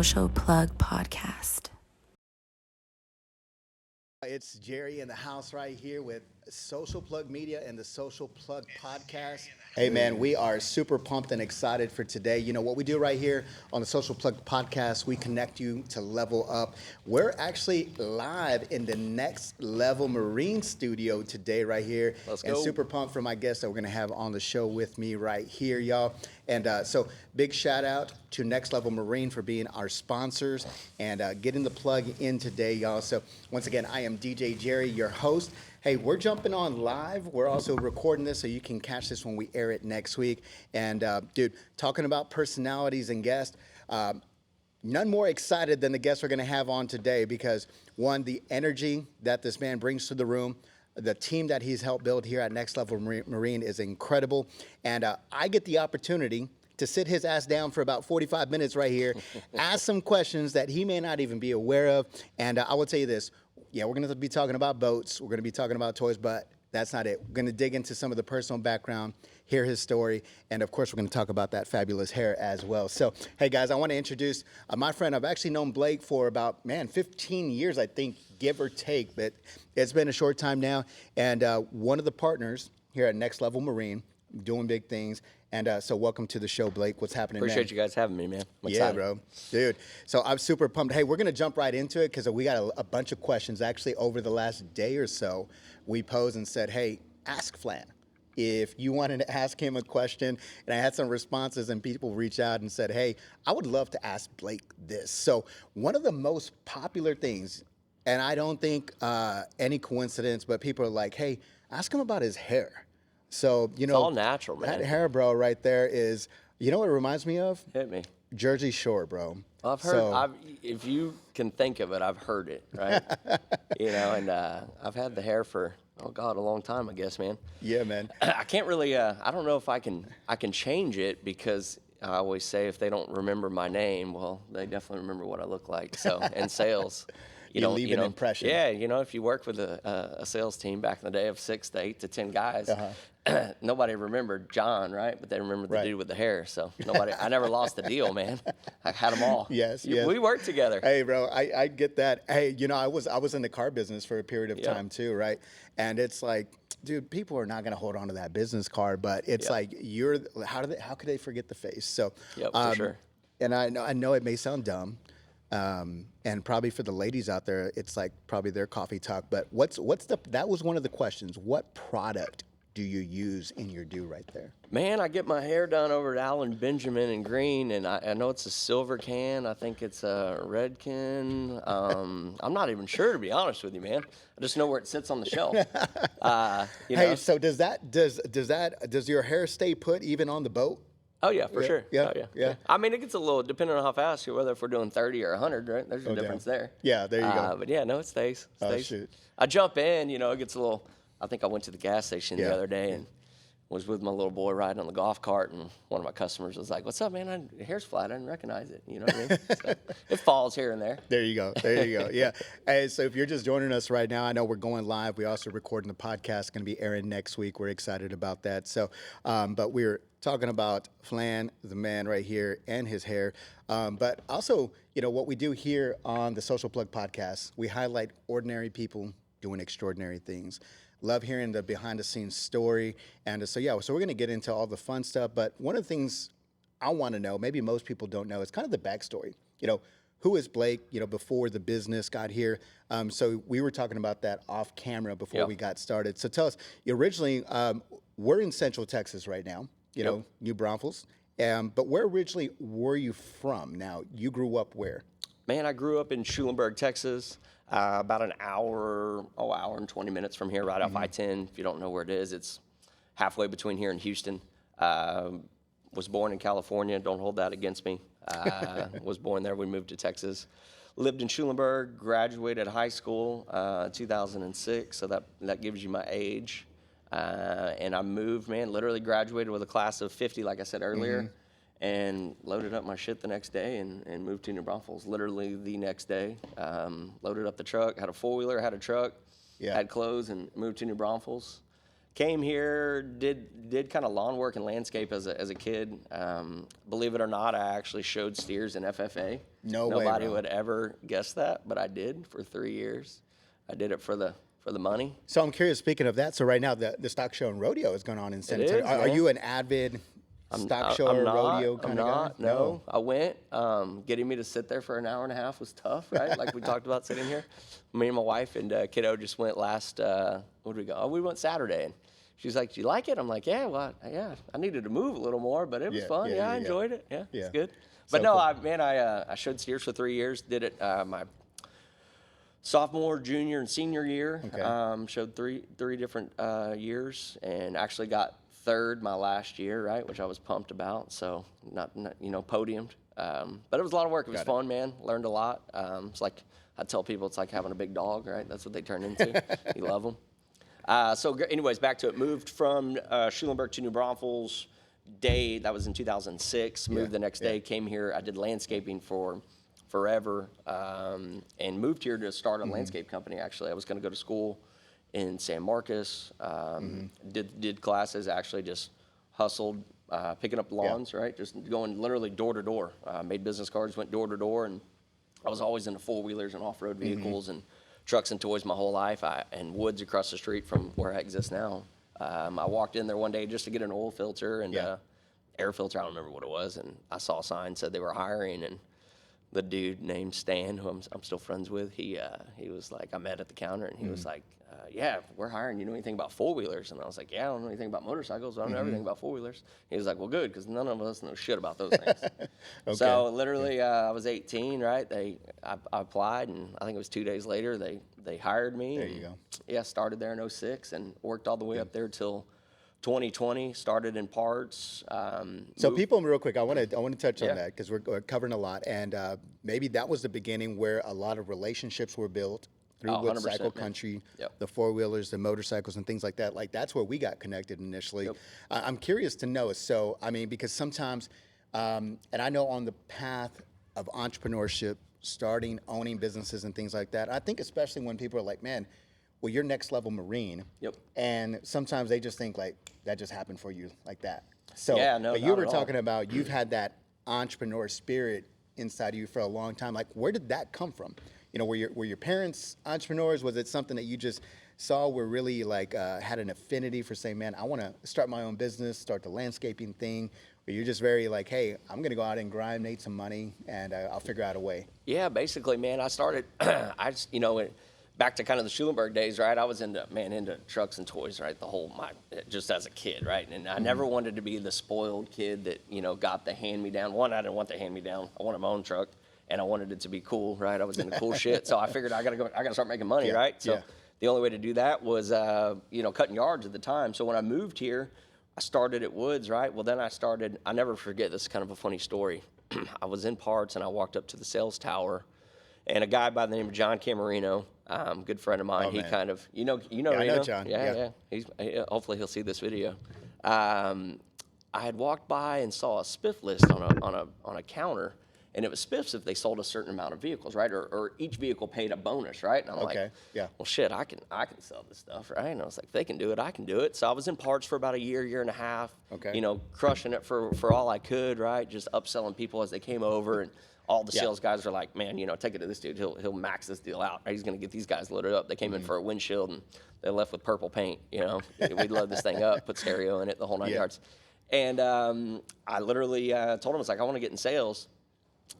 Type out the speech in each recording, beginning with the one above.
Social Plug Podcast. It's Jerry in the house right here with Social Plug Media and the Social Plug Podcast. Hey man, we are super pumped and excited for today. You know what we do right here on the Social Plug Podcast, we connect you to level up. We're actually live in the NXT LVL Marine studio today right here. Let's go. And super pumped for my guests that we're going to have on the show with me right here, y'all. And so big shout out to NXT LVL Marine for being our sponsors and getting the plug in today, y'all. So once again, I am DJ Jerry, your host. Hey, we're jumping on live. We're also recording this so you can catch this when we air it next week. And dude, talking about personalities and guests, none more excited than the guests we're going to have on today because, one, the energy that this man brings to the room, the team that he's helped build here at NXT LVL Marine is incredible. And I get the opportunity to sit his ass down for about 45 minutes right here, ask some questions that he may not even be aware of. And I will tell you this. Yeah, we're going to be talking about boats. We're going to be talking about toys, but that's not it. We're going to dig into some of the personal background, hear his story, and of course, we're going to talk about that fabulous hair as well. So, hey guys, I want to introduce my friend. I've actually known Blake for about, 15 years, I think, give or take, but it's been a short time now. And one of the partners here at NXT LVL Marine, doing big things. And so welcome to the show, Blake. What's happening, Appreciate you guys having me, man. I'm yeah, excited. bro. Dude, so I'm super pumped. Hey, we're going to jump right into it because we got a bunch of questions. Actually, over the last day or so, we posed and said, hey, ask Flan. If you wanted to ask him a question, and I had some responses and people reached out and said, hey, I would love to ask Blake this. So one of the most popular things, and I don't think any coincidence, but people are like, hey, ask him about his hair. So, you know, it's all natural, man. That hair, bro, right there is, you know what it reminds me of? Hit me. Jersey Shore, bro. Well, I've heard, if you can think of it, I've heard it, right? You know, and I've had the hair for, oh God, a long time, I guess, man. Yeah, man. I can't really, I don't know if I can change it because I always say if they don't remember my name, well, they definitely remember what I look like. So, in sales. You leave an impression. Yeah, you know, if you work with a sales team back in the day of 6 to 8 to 10 guys, nobody remembered John, right? But they remembered the dude with the hair. So I never lost the deal, man. I had them all. Yes. We worked together. Hey, bro, I get that. Hey, you know, I was in the car business for a period of time too, right? And it's like, dude, people are not going to hold on to that business card, but it's like how could they forget the face? So, for sure. And I know it may sound dumb. And probably for the ladies out there, it's like probably their coffee talk. But that was one of the questions. What product do you use in your do right there? Man, I get my hair done over at Allen Benjamin and Green, and I know it's a silver can. I think it's a red can. I'm not even sure, to be honest with you, man. I just know where it sits on the shelf. Hey, so does your hair stay put even on the boat? Oh, yeah, for sure. Yeah, oh, yeah. I mean, it gets a little, depending on how fast, whether if we're doing 30 or 100, right? There's a difference there. Yeah, there you go. But yeah, no, it stays. Oh, shoot. I jump in, it gets a little, I think I went to the gas station the other day and was with my little boy riding on the golf cart, and one of my customers was like, what's up, man? Your hair's flat. I didn't recognize it. You know what I mean? So it falls here and there. There you go. Yeah. Hey, so if you're just joining us right now, I know we're going live. We're also recording the podcast, going to be airing next week. We're excited about that. So, but we're talking about Flan, the man right here, and his hair. But also, what we do here on the Social Plug Podcast, we highlight ordinary people doing extraordinary things. Love hearing the behind-the-scenes story. And so we're going to get into all the fun stuff. But one of the things I want to know, maybe most people don't know, is kind of the backstory. Who is Blake, before the business got here? So we were talking about that off camera before we got started. So tell us, originally, we're in Central Texas right now, New Braunfels. But where originally were you from? Now, you grew up where? Man, I grew up in Schulenburg, Texas. About an hour and 20 minutes from here, right off I-10. If you don't know where it is, it's halfway between here and Houston. Was born in California. Don't hold that against me. Was born there. We moved to Texas. Lived in Schulenburg. Graduated high school 2006. So that gives you my age. And I moved, man. Literally graduated with a class of 50, like I said earlier. And loaded up my shit the next day and moved to New Braunfels, literally the next day. Loaded up the truck, had a four-wheeler, had a truck, had clothes, and moved to New Braunfels. came here, did kind of lawn work and landscape as a kid. Believe it or not, I actually showed steers in FFA. No way, Nobody bro. would ever guess that, but I did for 3 years. I did it for the money. So I'm curious, speaking of that, so right now the stock show and rodeo is going on in San It Antonio. is, Are man. you an avid stock show or rodeo kind of guy? No, I went. Getting me to sit there for an hour and a half was tough, right? Like we talked about sitting here. Me and my wife and kiddo just went last, what did we go? Oh, we went Saturday. And she's like, do you like it? I'm like, yeah, well, yeah. I needed to move a little more, but it was fun. I enjoyed it. Yeah, it's good. But So no, cool. I showed steers for 3 years. Did it my sophomore, junior, and senior year. Okay. Showed three different years, and actually got third my last year, right, which I was pumped about. So not podiumed, but it was a lot of work. It was fun, man. Learned a lot. It's like I tell people, it's like having a big dog, right? That's what they turn into. You love them. Anyways, back to it. Moved from Schulenburg to New Braunfels. That was in 2006. Moved the next day. Came here. I did landscaping for forever, and moved here to start a landscape company. Actually, I was going to go to school in San Marcos. Did classes. Actually, just hustled, picking up lawns. Right, just going literally door to door. Made business cards, went door to door, and I was always into 4-wheelers and off-road vehicles and trucks and toys my whole life. And woods across the street from where I exist now. I walked in there one day just to get an oil filter and air filter. I don't remember what it was, and I saw a sign said they were hiring, and the dude named Stan, who I'm still friends with, he was like, I met at the counter, and he was like, yeah, we're hiring. You know anything about 4-wheelers? And I was like, yeah, I don't know anything about motorcycles. I don't know everything about 4-wheelers. He was like, well, good, because none of us know shit about those things. Okay. So literally, I was 18, right? I applied, and I think it was 2 days later, they hired me. There you go. Yeah, started there in 06 and worked all the way up there till 2020. Started in parts. So people, real quick, I want to touch on Yeah. that because we're covering a lot, and maybe that was the beginning where a lot of relationships were built through Oh, Wood 100%, Cycle man. Country, Yep. the 4-wheelers, the motorcycles, and things like that. Like that's where we got connected initially. Yep. I'm curious to know. So I mean, because sometimes, and I know on the path of entrepreneurship, starting, owning businesses, and things like that. I think especially when people are like, man, well, you're next level Marine. Yep. And sometimes they just think like that just happened for you like that. So, Yeah, no, but you not were at all. talking about you've had that entrepreneur spirit inside of you for a long time. Like, where did that come from? You know, were your parents entrepreneurs? Was it something that you just saw were really like had an affinity for saying, man, I want to start my own business, start the landscaping thing? Or you're just very like, hey, I'm going to go out and grind, make some money, and I'll figure out a way. Yeah, basically, man, I started, back to kind of the Schulenburg days, right? I was into trucks and toys, right? Just as a kid, right? And I never wanted to be the spoiled kid that, got the hand-me-down. One, I didn't want the hand-me-down. I wanted my own truck, and I wanted it to be cool, right? I was into cool shit, so I figured I gotta start making money, right? So the only way to do that was, cutting yards at the time. So when I moved here, I started at Woods, right? Well, then I never forget, this is kind of a funny story. I was in parts, and I walked up to the sales tower, and a guy by the name of John Camerino, good friend of mine, Oh, he man. kind of, I know John. Yeah. Hopefully he'll see this video. I had walked by and saw a spiff list on a counter, and it was spiffs if they sold a certain amount of vehicles, right? Or each vehicle paid a bonus, right? And I'm like, well, shit, I can sell this stuff, right? And I was like, if they can do it, I can do it. So I was in parts for about a year and a half, crushing it for all I could, right? Just upselling people as they came over, and all the sales guys are like, man, take it to this dude. He'll max this deal out. He's going to get these guys loaded up. They came in for a windshield, and they left with purple paint, We load this thing up, put stereo in it, the whole 9 yards. And I literally told him, I was like, I want to get in sales.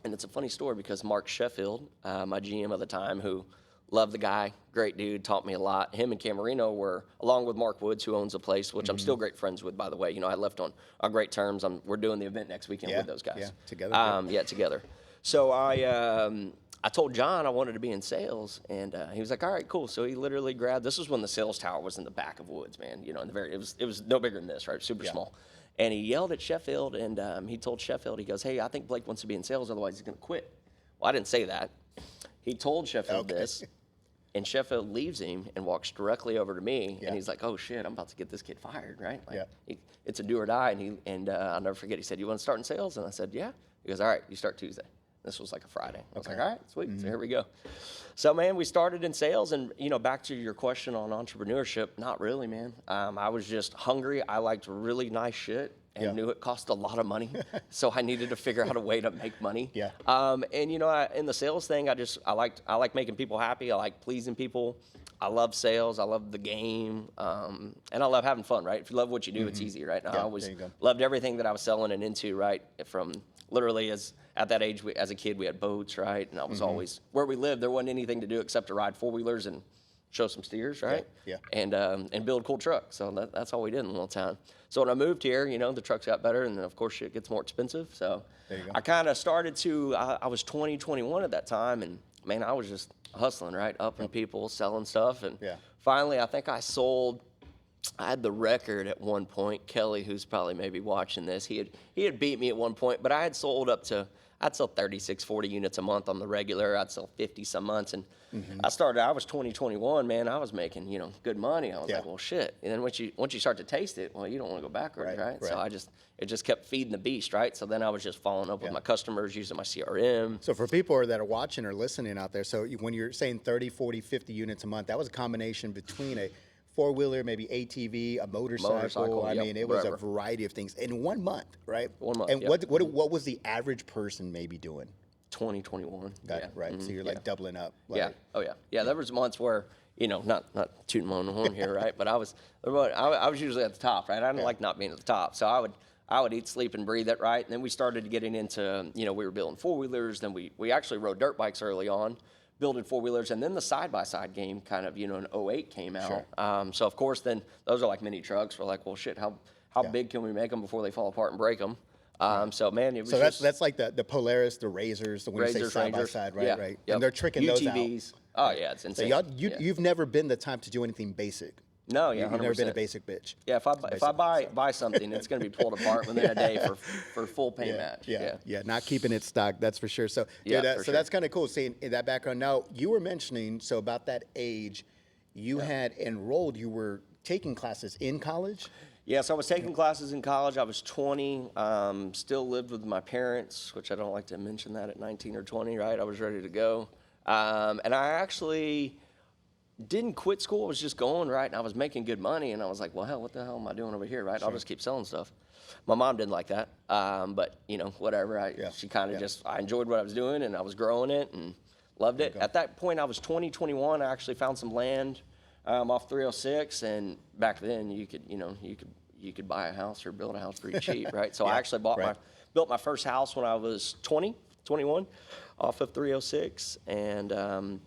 And it's a funny story because Mark Sheffield, my GM at the time, who loved the guy, great dude, taught me a lot. Him and Camerino were, along with Mark Woods, who owns a place, which I'm still great friends with, by the way. I left on great terms. We're doing the event next weekend with those guys. Yeah, together. Together. So I told John I wanted to be in sales, and he was like, all right, cool. So he literally grabbed, this was when the sales tower was in the back of Woods, man. It was no bigger than this, right? Super small. And he yelled at Sheffield, and he told Sheffield, he goes, hey, I think Blake wants to be in sales, otherwise he's going to quit. Well, I didn't say that. He told Sheffield this, and Sheffield leaves him and walks directly over to me, and he's like, oh, shit, I'm about to get this kid fired, right? It's a do or die, and I'll never forget, he said, you want to start in sales? And I said, yeah. He goes, all right, you start Tuesday. This was like a Friday. I was like, all right, sweet. So here we go. So, man, we started in sales. And, back to your question on entrepreneurship, not really, man. I was just hungry. I liked really nice shit and knew it cost a lot of money. So I needed to figure out a way to make money. Yeah. And, in the sales thing, I like making people happy. I like pleasing people. I love sales. I love the game. And I love having fun, right? If you love what you do, it's easy, right? And I always loved everything that I was selling and into, right? From literally at that age, as a kid, we had boats, right? And I was always, where we lived, there wasn't anything to do except to ride four-wheelers and show some steers, right? Yeah. And build cool trucks. So that's all we did in a little town. So when I moved here, the trucks got better, and then, of course, shit gets more expensive. So I kind of started to, I was 20, 21 at that time, and, man, I was just hustling, right? Upping people, selling stuff. And finally, I think I had the record at one point. Kelly, who's probably maybe watching this, he had beat me at one point, but I had sold I'd sell 36, 40 units a month on the regular. I'd sell 50 some months. And I was 20, 21, man. I was making, good money. I was like, well, shit. And then once you start to taste it, well, you don't want to go backwards, right? So it just kept feeding the beast, right? So then I was just following up with my customers, using my CRM. So for people that are watching or listening out there, so when you're saying 30, 40, 50 units a month, that was a combination between a four-wheeler, maybe ATV, a motorcycle. I mean, it was a variety of things in 1 month, right? 1 month. And what was the average person maybe doing? 20, 21. Got it, right. So you're like doubling up. Like, Oh yeah. Yeah. There was months where, not tooting my own horn here, right? But I was usually at the top, right? I didn't like not being at the top. So I would eat, sleep, and breathe it, right? And then we started getting into, we were building four-wheelers. Then we actually rode dirt bikes early on, building four-wheelers. And then the side-by-side game kind of, in 08 came out. Sure. So, of course, then those are like mini trucks. We're like, well, shit, how big can we make them before they fall apart and break them? So, man, it was that's like the Polaris, the Razors, the when you say side-by-side, right? Yeah. Right. And they're tricking UTVs. those out. Oh, yeah, it's insane. So you've never been the type to do anything basic. No, yeah, 100%. You've never been a basic bitch. Yeah, if I buy something, it's going to be pulled apart within a day for full paint match. Yeah, not keeping it stock, that's for sure. So, that's kind of cool seeing that background. Now, you were mentioning, so about that age, you had enrolled, you were taking classes in college? Yeah, so I was taking classes in college. I was 20, still lived with my parents, which I don't like to mention that at 19 or 20, right? I was ready to go. And I actually didn't quit school. I was just going, right? And I was making good money. And I was like, well, hell, what the hell am I doing over here, right? Sure. I'll just keep selling stuff. My mom didn't like that. But, whatever. She kind of I enjoyed what I was doing, and I was growing it and loved it. At that point, I was 20, 21. I actually found some land off 306. And back then, you could buy a house or build a house pretty cheap, right? So I actually built my first house when I was 20, 21 off of 306. And,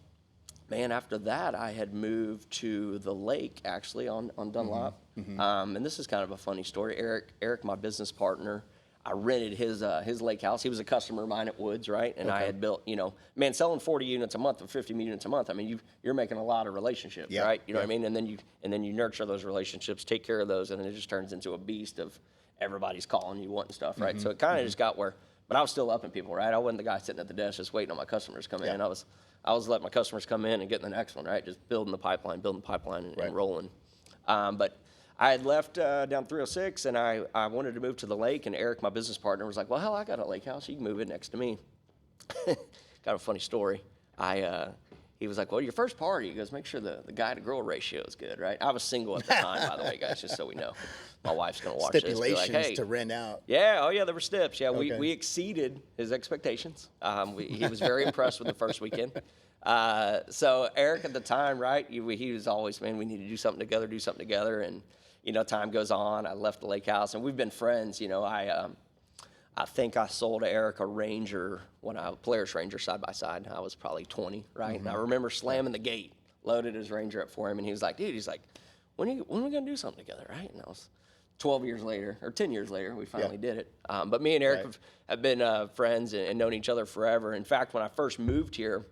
man, after that, I had moved to the lake, actually, on Dunlop. And this is kind of a funny story. Eric, my business partner, I rented his lake house. He was a customer of mine at Woods, right? And I had built, selling 40 units a month or 50 units a month. I mean, you're making a lot of relationships, right? You know what I mean? And then you nurture those relationships, take care of those, and then it just turns into a beast of everybody's calling you, wanting stuff, right? So it kind of just got where, but I was still upping people, right? I wasn't the guy sitting at the desk just waiting on my customers to come in. I was letting my customers come in and getting the next one, right? Just building the pipeline and rolling. But I had left down 306, and I wanted to move to the lake, and Eric, my business partner, was like, well, hell, I got a lake house. You can move in next to me. Got a funny story. He was like, well, your first party, he goes, make sure the guy-to-girl ratio is good, right? I was single at the time, by the way, guys, just so we know. My wife's going to watch this. Stipulations to rent out. Yeah, there were steps. Yeah, we exceeded his expectations. He was very impressed with the first weekend. So Eric at the time, right, he was always, man, we need to do something together. And, time goes on. I left the lake house, and we've been friends. I think I sold Eric a Ranger, Polaris Ranger side by side. I was probably 20, right? And I remember slamming the gate, loaded his Ranger up for him, and he was like, dude, when are we going to do something together, right? And I was 12 years later, or 10 years later, we finally did it. But me and Eric have been friends and known each other forever. In fact, when I first moved here,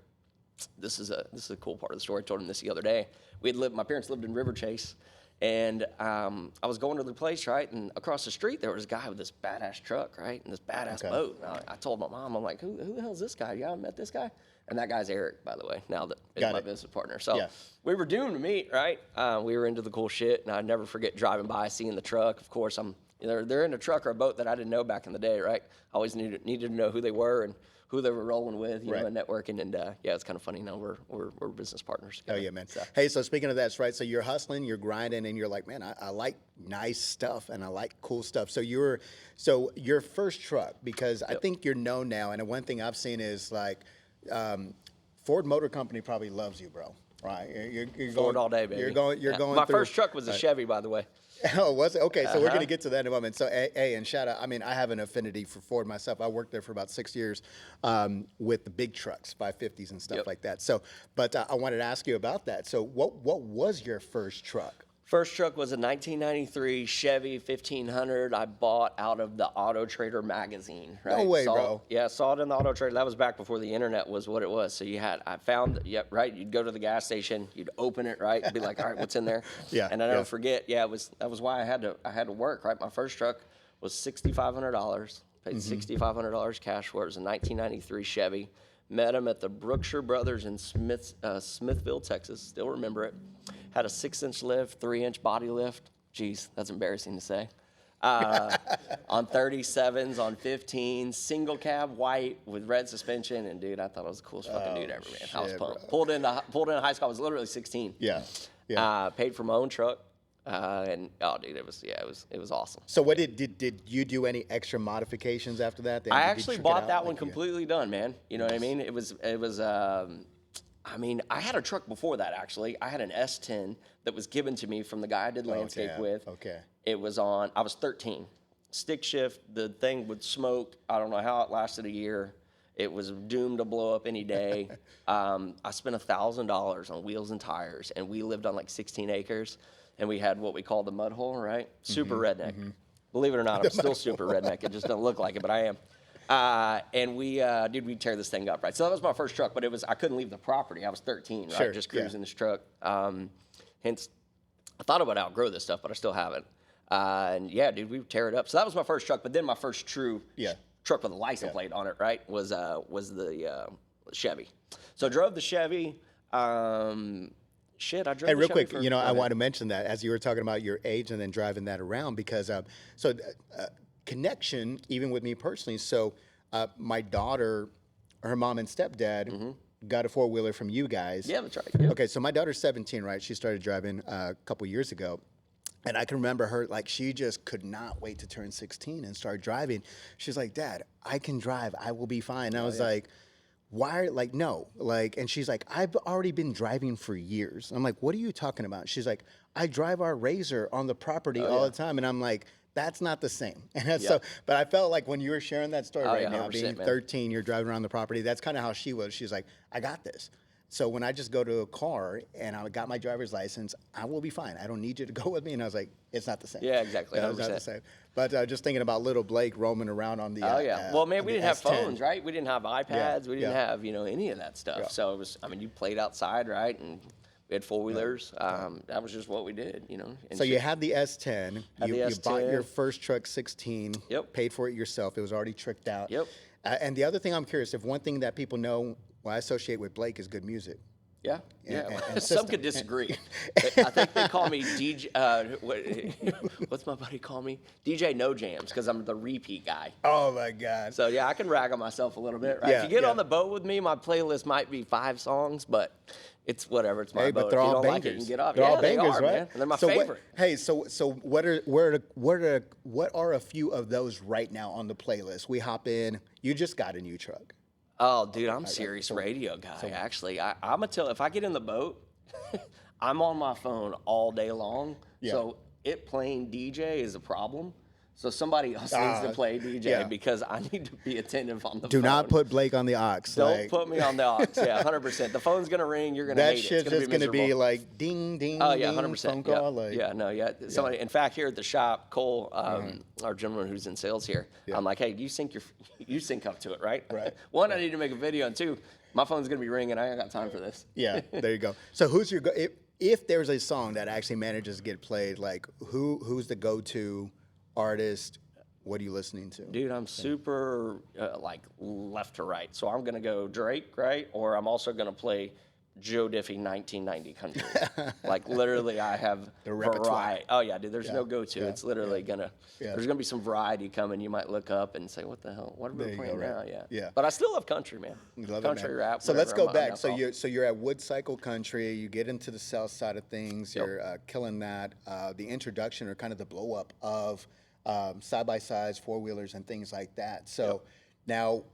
this is a cool part of the story. I told him this the other day. My parents lived in River Chase, and I was going to the place, right? And across the street, there was a guy with this badass truck, right? And this badass boat. And I told my mom, I'm like, who the hell is this guy? You haven't met this guy? And that guy's Eric, by the way, now that is my business partner. So we were doomed to meet, right? We were into the cool shit, and I'd never forget driving by, seeing the truck. Of course, I'm They're in a truck or a boat that I didn't know back in the day, right? I always needed to know who they were and who they were rolling with, you know, and networking. And yeah, it's kind of funny now we're business partners together. Oh yeah, man. So. Hey, so speaking of that, right? So you're hustling, you're grinding, and you're like, man, I like nice stuff and I like cool stuff. So your first truck, because I think you're known now, and one thing I've seen is like Ford Motor Company probably loves you, bro. Right? You're Ford all day, baby. You're going. My through, first truck was a Chevy, by the way. Oh, was it? Okay, so we're going to get to that in a moment. So, hey, and shout out, I mean, I have an affinity for Ford myself. I worked there for about 6 years with the big trucks, 550s and stuff like that. So, but I wanted to ask you about that. So, what was your first truck? First truck was a 1993 Chevy 1500 I bought out of the Auto Trader magazine. Right? No way, bro. Yeah, saw it in the Auto Trader. That was back before the internet was what it was. So I found, right, you'd go to the gas station, you'd open it, right, be like, all right, what's in there? Yeah. And I don't forget, that was why I had to work, right? My first truck was $6,500, paid $6,500 cash for it. It was a 1993 Chevy. Met him at the Brookshire Brothers in Smithville, Texas. Still remember it. Had a 6-inch lift, 3-inch body lift. Jeez, that's embarrassing to say. On 37s, on 15s, single cab, white with red suspension. And dude, I thought I was the coolest fucking dude ever, man. I was pumped. Pulled into high school. I was literally 16. Yeah. Paid for my own truck. And oh, dude, it was awesome. So, what did you do any extra modifications after that? I actually bought that one completely done, man. You know what I mean? It was. I mean, I had a truck before that, actually. I had an S10 that was given to me from the guy I did landscape with. Okay. It was I was 13. Stick shift, the thing would smoke. I don't know how it lasted a year. It was doomed to blow up any day. I spent $1,000 on wheels and tires, and we lived on like 16 acres, and we had what we call the mud hole, right? Super redneck. Believe it or not, I'm still super redneck. It just doesn't look like it, but I am. And we'd tear this thing up, right? So that was my first truck, but I couldn't leave the property. I was 13, right? Just cruising this truck. Hence, I thought I would outgrow this stuff, but I still haven't. And yeah, dude, we would tear it up. So that was my first truck, but then my first true truck with a license plate on it, right, was the Chevy. So I drove the Chevy. I drove Hey, the real Chevy quick, I want to mention that as you were talking about your age and then driving that around because, connection, even with me personally. So my daughter, her mom and stepdad got a four-wheeler from you guys. Yeah, that's right. Yep. Okay, so my daughter's 17, right? She started driving a couple years ago. And I can remember her, like, she just could not wait to turn 16 and start driving. She's like, Dad, I can drive. I will be fine. And I was like, why? Like, no. Like, and she's like, I've already been driving for years. I'm like, what are you talking about? She's like, I drive our Razor on the property all the time. And I'm like, that's not the same. And that's so, but I felt like when you were sharing that story now, being 13, you're driving around the property, that's kind of how she was. She's like, I got this. So when I just go to a car and I got my driver's license, I will be fine. I don't need you to go with me. And I was like, it's not the same. Yeah, exactly. It's not the same. But just thinking about little Blake roaming around on the well, man, we didn't have S10. phones, right? We didn't have iPads. We didn't have, any of that stuff. So it was, you played outside, right? And we had four-wheelers. That was just what we did, And so you had the S10. You bought your first truck 16. Yep. Paid for it yourself. It was already tricked out. Yep. And the other thing I'm curious, if one thing that people know, I associate with Blake is good music. Yeah. And Some could disagree. I think they call me DJ. What's my buddy call me? DJ No Jams, because I'm the repeat guy. Oh my God. So yeah, I can rag on myself a little bit, right? If you get on the boat with me, my playlist might be 5 songs, but it's whatever. It's my boat. But they're if you all don't bangers. like it, you can get off. They're all bangers, they are, right? Man. And they're my favorite. So what are a few of those right now on the playlist? We hop in. You just got a new truck. Oh, dude, I'm a serious radio guy, actually. I'm going to tell, if I get in the boat, I'm on my phone all day long. Yeah. So it playing DJ is a problem. So somebody else needs to play DJ because I need to be attentive on the phone. Do not put Blake on the aux. Don't put me on the aux. Yeah, 100%. The phone's going to ring. You're going to hate it. That shit's just going to be like ding, ding, oh, yeah, ding, 100%. phone call. Somebody, in fact, here at the shop, Cole, our gentleman who's in sales here, I'm like, hey, you sync up to it, right? Right. One, I need to make a video, and 2, my phone's going to be ringing. I ain't got time for this. Yeah, there you go. So who's your if there's a song that actually manages to get played, like who's the go-to artist? What are you listening to? Dude, I'm super like left to right. So I'm going to go Drake, right? Or I'm also going to play Joe Diffie 1990 country. Like literally I have The repertoire. variety. Oh yeah, dude, there's no go-to. yeah, It's literally there's gonna be some variety coming. You might look up and say, what the hell? What are we There you playing go, right. now? Yeah. But I still love country, man. You love Country it, man. rap. So let's whatever, go back. that's So all. you're at Wood Cycle Country. You get into the south side of things. Yep. You're killing that. The introduction or kind of the blow up of side by sides, four wheelers, and things like that. So now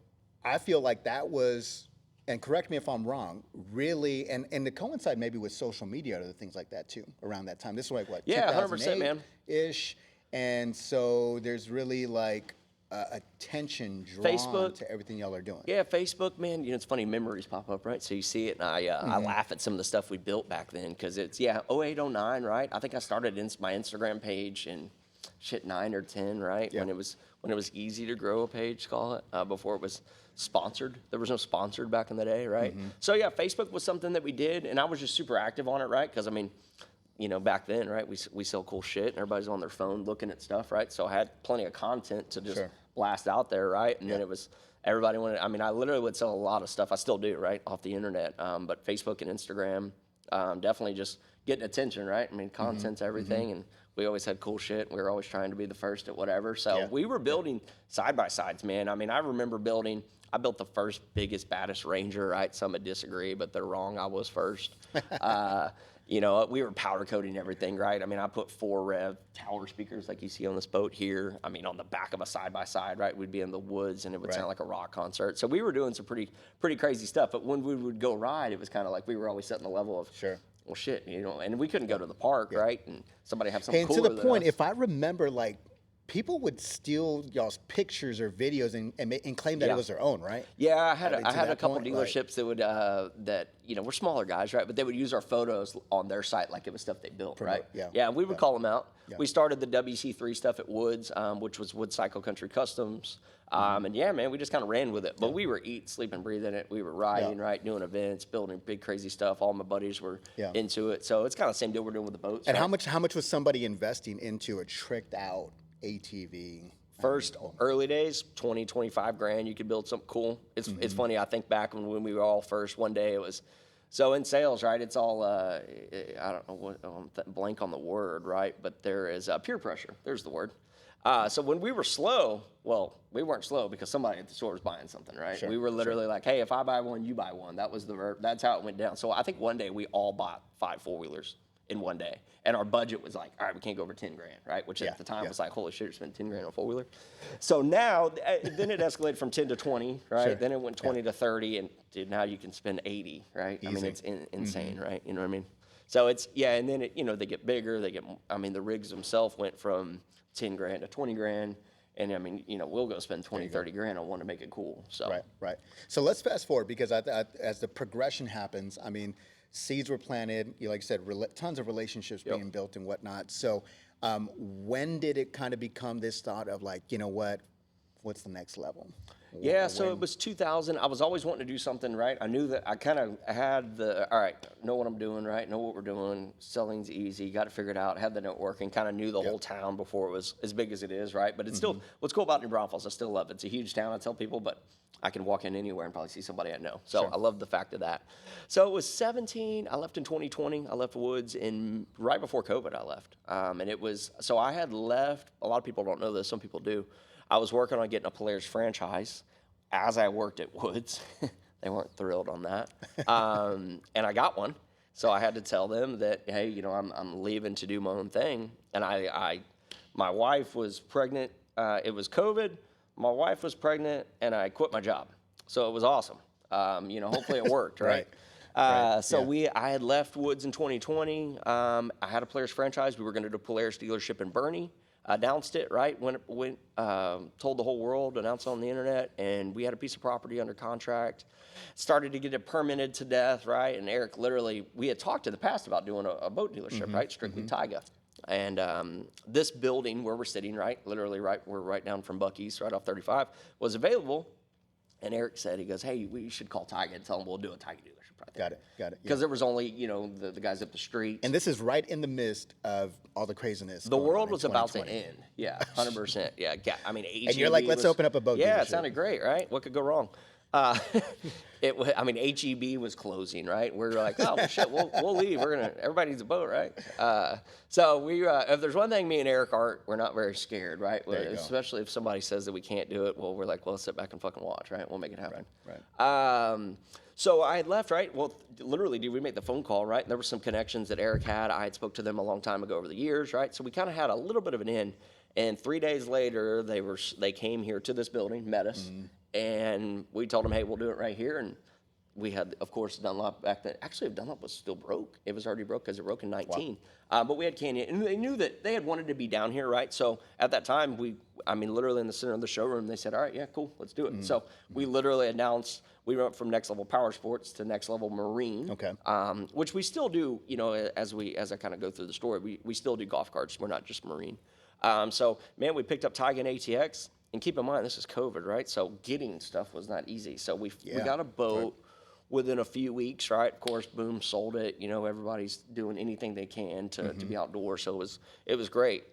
I feel like that was, and correct me if I'm wrong, really, and to coincide maybe with social media or other things like that too around that time. This is like what, Yeah, 100%, man. ish, and so there's really like attention drawn Facebook. to everything y'all are doing. Yeah, Facebook, man. You know, it's funny, memories pop up, right? So you see it, and I laugh at some of the stuff we built back then because it's 08, 09, right? I think I started my Instagram page in 9 or 10, right? Yeah. When it was easy to grow a page, call it, before it was sponsored. There was no sponsored back in the day, right? So yeah, Facebook was something that we did, and I was just super active on it, right? Because I mean, you know, back then, right, we sell cool shit, and everybody's on their phone looking at stuff, right? So I had plenty of content to just blast out there, right? And then it was everybody wanted. I mean, I literally would sell a lot of stuff. I still do, right, off the internet. But Facebook and Instagram, definitely just getting attention, right? I mean, content's everything, and we always had cool shit. We were always trying to be the first at whatever. So we were building side by sides, man. I mean, I remember I built the first, biggest, baddest Ranger, right? Some would disagree, but they're wrong. I was first. You know, we were powder coating everything, right? I mean, I put 4 rev tower speakers like you see on this boat here. I mean, on the back of a side by side, right? We'd be in the woods and it would sound like a rock concert. So we were doing some pretty crazy stuff. But when we would go ride, it was kind of like we were always setting the level of well, shit, you know, and we couldn't go to the park, right? And somebody have something And cooler to the point, than us. if I remember, like, people would steal y'all's pictures or videos and claim that it was their own, right? Yeah, I had To a that couple point, dealerships that would that you know, we're smaller guys, right? But they would use our photos on their site like it was stuff they built, right? yeah, and we would call them out. We started the WC3 stuff at Woods, which was Wood Cycle Country Customs, and yeah, man, we just kind of ran with it. But we were eating, sleeping, breathing it. We were riding, right, doing events, building big crazy stuff. All my buddies were into it, so it's kind of the same deal we're doing with the boats. And right? how much was somebody investing into a tricked out ATV? First, early days, 20, 25 grand, you could build something cool. It's funny, I think back when we were all first, one day it was, so in sales, right, it's all, I don't know what, blank on the word, right, but there is peer pressure, there's the word. So when we were slow, well, we weren't slow because somebody at the store was buying something, right? We were literally like, hey, if I buy one, you buy one. That's how it went down. So I think one day we all bought 5 4-wheelers in one day. And our budget was like, all right, we can't go over 10 grand, right? Which at the time was like, holy shit, you spent 10 grand on a 4-wheeler. So now, then it escalated from 10 to 20, right? Then it went 20 to 30, and dude, now you can spend 80, right? Easy. I mean, it's insane, right? You know what I mean? So it's, and then, you know, they get bigger, I mean, the rigs themselves went from 10 grand to 20 grand. And I mean, you know, we'll go spend 20, 30 grand on one to make it cool. So Right. So let's fast forward because as the progression happens, I mean, seeds were planted, like I said, tons of relationships being built and whatnot. So when did it kind of become this thought of like, you know what's the next level? Yeah, so it was 2000. I was always wanting to do something, right? I knew that I kind of had all right, know what I'm doing, right? Know what we're doing. Selling's easy. Got it figured out. Had the networking. Kind of knew the whole town before it was as big as it is, right? But it's still, what's cool about New Braunfels, I still love it. It's a huge town, I tell people, but I can walk in anywhere and probably see somebody I know. So I love the fact of that. So it was 17. I left in 2020. I left Woods right before COVID I left. And it was, so I had left, a lot of people don't know this, some people do. I was working on getting a Polaris franchise as I worked at Woods. They weren't thrilled on that. And I got one. So I had to tell them that, hey, you know, I'm leaving to do my own thing. And my wife was pregnant. It was COVID. My wife was pregnant, and I quit my job. So it was awesome. You know, hopefully it worked, right? I had left Woods in 2020. I had a Polaris franchise. We were going to do a Polaris dealership in Bernie. Announced it, right? Told the whole world, announced on the internet, and we had a piece of property under contract. Started to get it permitted to death, right? And Eric literally, we had talked in the past about doing a boat dealership, right? Strictly Taiga. And this building where we're sitting, right? Literally, we're right down from Buc-ee's, right off 35, was available. And Eric said, he goes, hey, we should call Taiga and tell them we'll do a Taiga dealership right there. Got it. Because there was only, you know, the guys up the street. And this is right in the midst of all the craziness. The world was about to end. Yeah, 100%. Yeah, I mean, and you're like, let's open up a boat dealership. Yeah, it sounded great, right? What could go wrong? Uh, I mean, HEB was closing, right? We're like, oh well, shit, we'll leave. Everybody needs a boat, right? So if there's one thing me and Eric aren't, we're not very scared, right? Especially if somebody says that we can't do it, well, we're like, well, let's sit back and fucking watch, right? We'll make it happen. Right. So I had left, right? Well, literally, dude, we made the phone call, right? There were some connections that Eric had. I had spoke to them a long time ago over the years, right? So we kind of had a little bit of an in. And 3 days later, they came here to this building, met us, and we told them, hey, we'll do it right here. And we had, of course, Dunlop back then. Actually, Dunlop was still broke. It was already broke because it broke in 19. Wow. But we had Canyon, and they knew that they had wanted to be down here, right? So at that time, literally in the center of the showroom, they said, all right, yeah, cool, let's do it. So we literally announced, we went from Next Level Power Sports to Next Level Marine. Okay. Which we still do, as I kind of go through the story, we still do golf carts. We're not just Marine. So, man, we picked up Tiger and ATX, and keep in mind, this is COVID, right? So getting stuff was not easy. So we got a boat within a few weeks, right? Of course, boom, sold it. Everybody's doing anything they can to be outdoors, so it was great.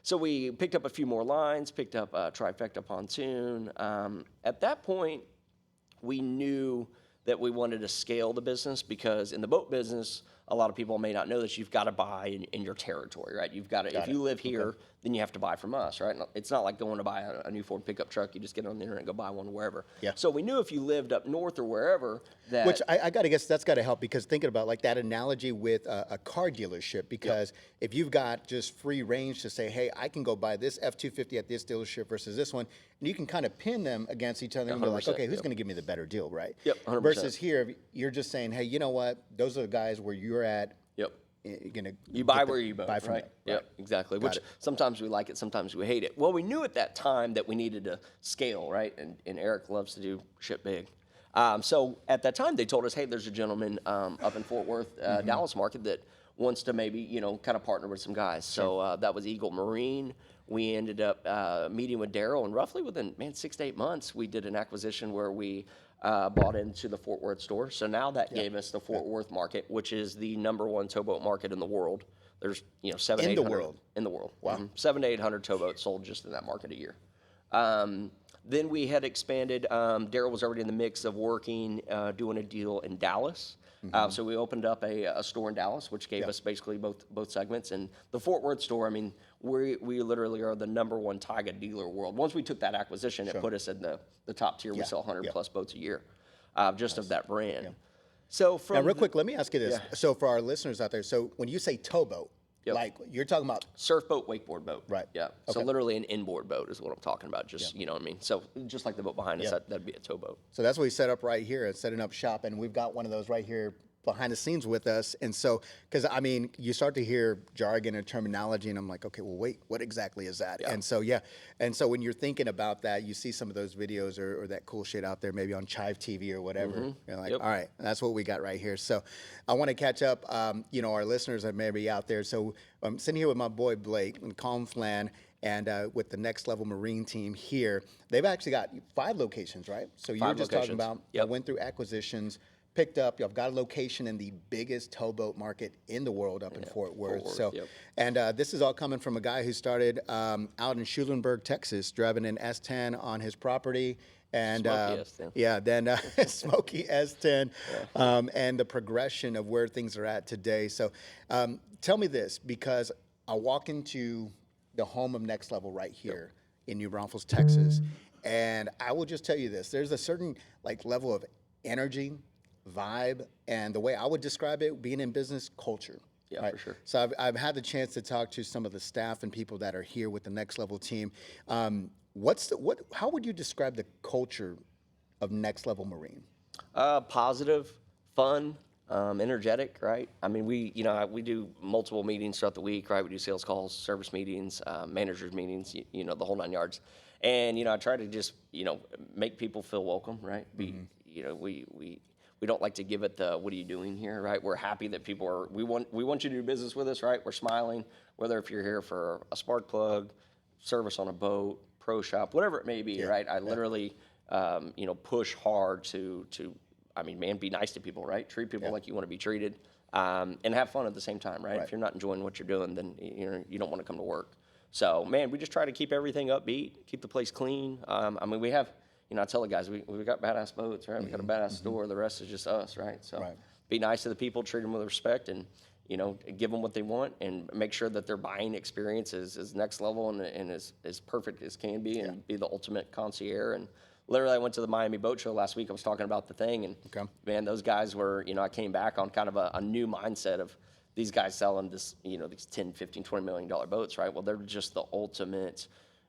So we picked up a few more lines, picked up a trifecta pontoon. At that point, we knew that we wanted to scale the business because in the boat business, a lot of people may not know that you've got to buy in your territory, right? You've got to, if you live here, then you have to buy from us, right? It's not like going to buy a new Ford pickup truck. You just get on the internet and go buy one wherever. Yeah. So we knew if you lived up north or wherever that... Which I got to guess that's got to help because thinking about like that analogy with a car dealership, because if you've got just free range to say, hey, I can go buy this F-250 at this dealership versus this one, and you can kind of pin them against each other and be like, okay, who's going to give me the better deal, right? Yep, 100%. Versus here, you're just saying, hey, you know what? Those are the guys where you're at. Yep. You buy where you boat, buy from right? them. Yep, exactly. Which sometimes we like it, sometimes we hate it. Well, we knew at that time that we needed to scale, right? And Eric loves to do shit big. So at that time, they told us, hey, there's a gentleman up in Fort Worth, Dallas market that wants to maybe, kind of partner with some guys. So that was Eagle Marine. We ended up meeting with Daryl, and roughly within, 6 to 8 months, we did an acquisition where we bought into the Fort Worth store. So now that gave us the Fort Worth market, which is the #1 towboat market in the world. There's, 700 in the world. In the world. Wow. 700 to 800 towboats sold just in that market a year. Then we had expanded. Daryl was already in the mix of working, doing a deal in Dallas. So we opened up a store in Dallas, which gave us basically both segments. And the Fort Worth store, we literally are the #1 Tiger dealer world. Once we took that acquisition, it put us in the top tier. We sell 100 plus boats a year, just of that brand. Yeah. So from now, real quick, let me ask you this. Yeah. So for our listeners out there, so when you say towboat, like you're talking about surf boat, wakeboard boat, right? Yeah. Okay. So literally an inboard boat is what I'm talking about. Just you know what I mean. So just like the boat behind us, that'd be a towboat. So that's what we set up right here. It's setting up shop, and we've got one of those right here behind the scenes with us. And so, because you start to hear jargon and terminology, and I'm like, okay, well, wait, what exactly is that? Yeah. And so when you're thinking about that, you see some of those videos or that cool shit out there, maybe on Chive TV or whatever. You're like, all right, that's what we got right here. So I want to catch up, our listeners that may be out there. So I'm sitting here with my boy Blake and Calm Flan. And with the Next Level Marine team here, they've actually got 5 locations, right? So you were just talking about, went through acquisitions, picked up, you've got a location in the biggest towboat market in the world up in Fort Worth. And this is all coming from a guy who started out in Schulenburg, Texas, driving an S10 on his property. And then Smoky S10, and the progression of where things are at today. So tell me this, because I walk into the home of Next Level right here in New Braunfels, Texas, and I will just tell you this: there's a certain level of energy, vibe, and the way I would describe it, being in business, culture. Yeah, right? For sure. So I've had the chance to talk to some of the staff and people that are here with the Next Level team. How would you describe the culture of Next Level Marine? Positive, fun, energetic, right? We do multiple meetings throughout the week, right? We do sales calls, service meetings, managers meetings, the whole 9 yards. And, I try to just, make people feel welcome, right? We don't like to give it the, what are you doing here, right? We're happy that people we want you to do business with us, right? We're smiling, whether if you're here for a spark plug, service on a boat, pro shop, whatever it may be, right? I literally, push hard to be nice to people, right? Treat people like you want to be treated, and have fun at the same time, right? If you're not enjoying what you're doing, then you don't want to come to work. So, we just try to keep everything upbeat, keep the place clean. We have, I tell the guys, we got badass boats, right? We got a badass store. The rest is just us, right? So be nice to the people, treat them with respect, and, give them what they want, and make sure that their buying experience is next level and as perfect as can be, and be the ultimate concierge. And literally, I went to the Miami Boat Show last week. I was talking about the thing, and man, those guys were, I came back on kind of a new mindset of these guys selling this, these 10, 15, $20 million boats, right? Well, they're just the ultimate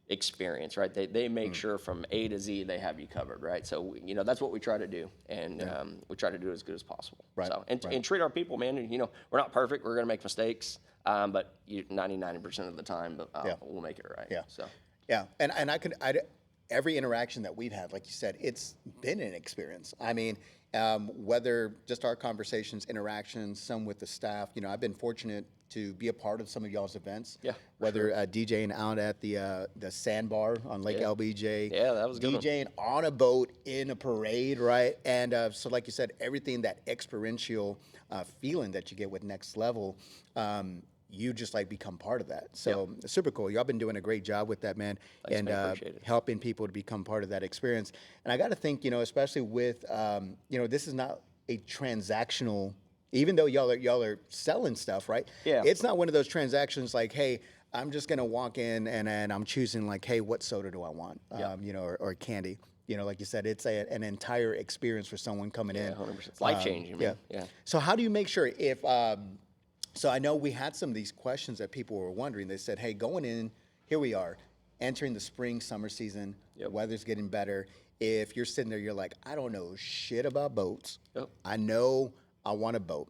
experience, right? They make sure from A to Z they have you covered, right? So, that's what we try to do, and we try to do it as good as possible. Right. So, and treat our people, man. We're not perfect. We're going to make mistakes, but 90% of the time, we'll make it right. Yeah. So. Yeah, and every interaction that we've had, like you said, it's been an experience. I mean, whether just our conversations, interactions, some with the staff. I've been fortunate to be a part of some of y'all's events. Yeah. Whether DJing out at the sandbar on Lake LBJ. Yeah, that was good. DJing on a boat in a parade, right? And so, like you said, everything, that experiential feeling that you get with Next Level. You just become part of that. So super cool. Y'all been doing a great job with that, man. Thanks, and man, appreciate it. Helping people to become part of that experience. And I got to think, especially with, this is not a transactional, even though y'all are selling stuff, right? Yeah. It's not one of those transactions like, hey, I'm just going to walk in and I'm choosing hey, what soda do I want? Or candy. Like you said, it's an entire experience for someone coming in. 100%. It's life-changing, man. Yeah. So how do you make sure if, so I know we had some of these questions that people were wondering. They said, hey, going in, here we are, entering the spring, summer season, weather's getting better. If you're sitting there, you're like, I don't know shit about boats. I know I want a boat.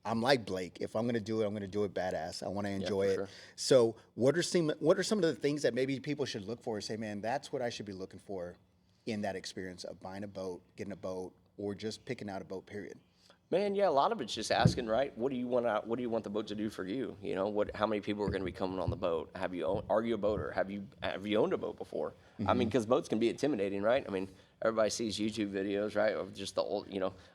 I'm like Blake. If I'm going to do it, I'm going to do it badass. I want to enjoy it. Sure. So what are some of the things that maybe people should look for and say, man, that's what I should be looking for in that experience of buying a boat, getting a boat, or just picking out a boat, period? Man, yeah, a lot of it's just asking, right? What do you want the boat to do for you? How many people are going to be coming on the boat? Are you a boater? Have you owned a boat before? Mm-hmm. I mean, because boats can be intimidating, right? I mean, everybody sees YouTube videos, right? Of just the old,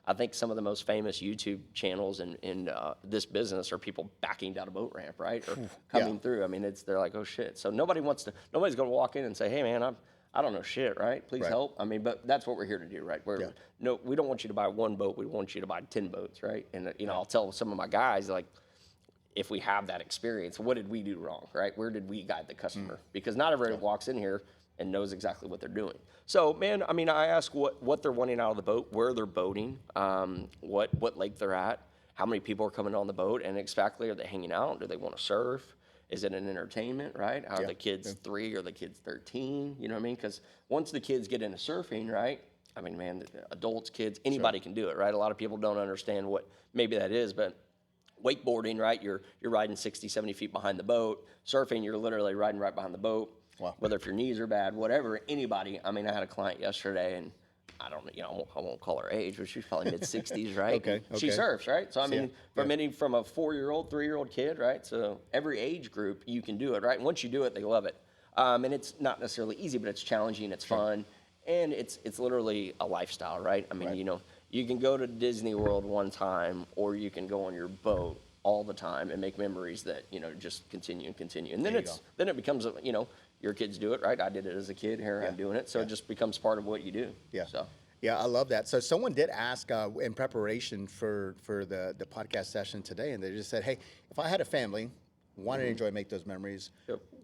I think some of the most famous YouTube channels in this business are people backing down a boat ramp, right? Or coming through. I mean, they're like, oh shit. So nobody's going to walk in and say, hey man, I don't know shit, right? Please help. I mean, but that's what we're here to do, right? No, we don't want you to buy one boat. We want you to buy 10 boats, right? And I'll tell some of my guys, if we have that experience, what did we do wrong, right? Where did we guide the customer? Because not everybody walks in here and knows exactly what they're doing. So, man, I mean, I ask what they're wanting out of the boat, where they're boating, what lake they're at, how many people are coming on the boat, and exactly, are they hanging out? Do they want to surf? Is it an entertainment, right? Are the kids 3 or the kids 13? You know what I mean? Because once the kids get into surfing, right? I mean, man, adults, kids, anybody can do it, right? A lot of people don't understand what maybe that is, but wakeboarding, right? You're riding 60, 70 feet behind the boat. Surfing, you're literally riding right behind the boat. Wow. Whether if your knees are bad, whatever, anybody. I mean, I had a client yesterday, and I won't call her age, but she's probably mid-60s, right? Okay. She surfs, right? So, I mean, from a 4-year-old, 3-year-old kid, right? So every age group, you can do it, right? And once you do it, they love it. And it's not necessarily easy, but it's challenging, it's fun, and it's literally a lifestyle, right? I mean, you can go to Disney World one time, or you can go on your boat all the time and make memories that, just continue and continue. And then it becomes, your kids do it, right? I did it as a kid. Here I'm doing it. So it just becomes part of what you do. Yeah. So. Yeah, I love that. So someone did ask in preparation for the podcast session today, and they just said, hey, if I had a family, wanted to enjoy, make those memories,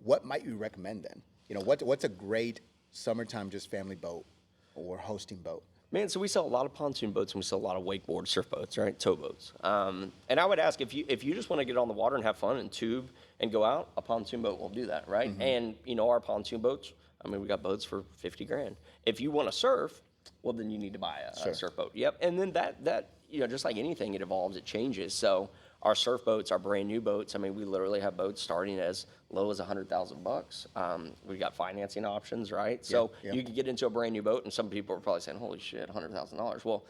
what might you recommend then? What's a great summertime just family boat or hosting boat? Man, so we sell a lot of pontoon boats, and we sell a lot of wakeboard surf boats, right? Tow boats. And I would ask, if you just want to get on the water and have fun and tube and go out, a pontoon boat will do that, right? Mm-hmm. And, our pontoon boats, I mean, we got boats for $50,000. If you want to surf, well, then you need to buy a surf boat. Yep. And then that just like anything, it evolves, it changes. So our surf boats, our brand new boats, I mean, we literally have boats starting as low as $100,000. We got financing options, right? So you can get into a brand new boat, and some people are probably saying, holy shit, $100,000. Well,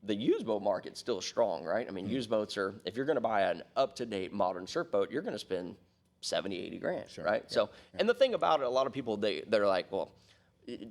the used boat market's still strong, right? I mean, used boats are, if you're going to buy an up-to-date modern surf boat, you're going to spend $70,000, $80,000, right? Yeah. So, and the thing about it, a lot of people, they're like, well,